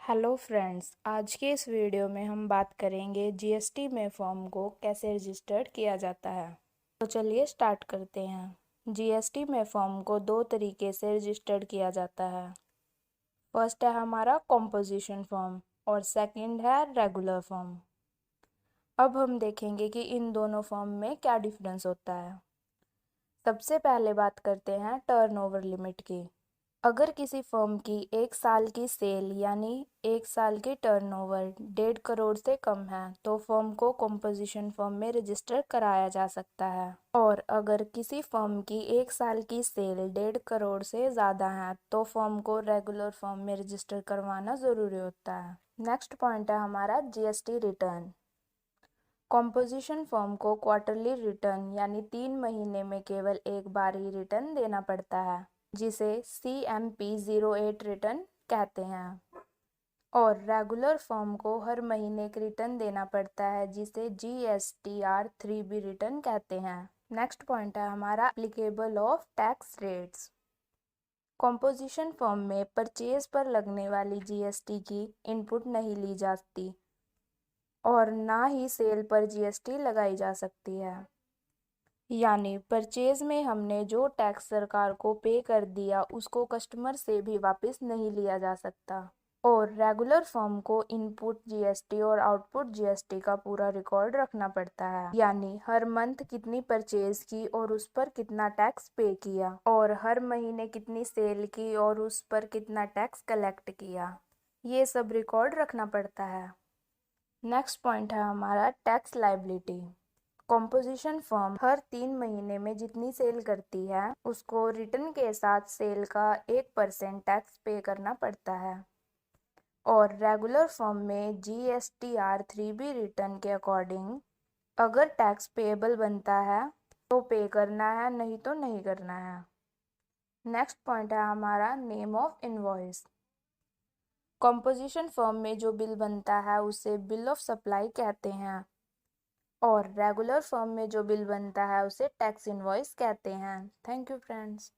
Hello friends, आज के इस वीडियो में हम बात करेंगे जीएसटी में फॉर्म को कैसे रजिस्टर्ड किया जाता है। तो चलिए स्टार्ट करते हैं। जीएसटी में फॉर्म को दो तरीके से रजिस्टर्ड किया जाता है। फर्स्ट है हमारा कॉम्पोजिशन फॉर्म और सेकंड है रेगुलर फॉर्म। अब हम देखेंगे कि इन दोनों फॉर्म में क्या डिफरेंस होता है। सबसे पहले बात करते हैं टर्नओवर लिमिट की। अगर किसी फर्म की एक साल की सेल यानी एक साल की टर्नओवर 1.5 करोड़ से कम है तो फर्म को कॉम्पोजिशन फर्म में रजिस्टर कराया जा सकता है। और अगर किसी फर्म की एक साल की सेल 1.5 करोड़ से ज़्यादा है तो फर्म को रेगुलर फर्म में रजिस्टर करवाना ज़रूरी होता है। नेक्स्ट पॉइंट है हमारा जीएसटी रिटर्न। कॉम्पोजिशन फर्म को क्वार्टरली रिटर्न यानी 3 महीने में केवल एक बार ही रिटर्न देना पड़ता है, जिसे CMP08 रिटर्न कहते हैं। और रेगुलर फर्म को हर महीने एक रिटर्न देना पड़ता है, जिसे GSTR3B रिटर्न कहते हैं। नेक्स्ट पॉइंट है हमारा applicable of tax rates. Composition firm में परचेज पर लगने वाली जीएसटी की इनपुट नहीं ली जाती और ना ही सेल पर जीएसटी लगाई जा सकती है। यानी परचेज में हमने जो टैक्स सरकार को पे कर दिया उसको कस्टमर से भी वापस नहीं लिया जा सकता। और रेगुलर फर्म को इनपुट जीएसटी और आउटपुट जीएसटी का पूरा रिकॉर्ड रखना पड़ता है, यानी हर मंथ कितनी परचेज की और उस पर कितना टैक्स पे किया, और हर महीने कितनी सेल की और उस पर कितना टैक्स कलेक्ट किया, ये सब रिकॉर्ड रखना पड़ता है। नेक्स्ट पॉइंट है हमारा टैक्स लायबिलिटी। कॉम्पोजिशन फर्म हर 3 महीने में जितनी सेल करती है उसको रिटर्न के साथ सेल का 1% टैक्स पे करना पड़ता है। और रेगुलर फर्म में GSTR3B रिटर्न के अकॉर्डिंग अगर टैक्स पेएबल बनता है तो पे करना है, नहीं तो नहीं करना है। नेक्स्ट पॉइंट है हमारा name of invoice. Composition firm में जो बिल बनता है उसे बिल ऑफ सप्लाई कहते हैं और रेगुलर फर्म में जो बिल बनता है उसे टैक्स इनवॉइस कहते हैं। Thank you friends.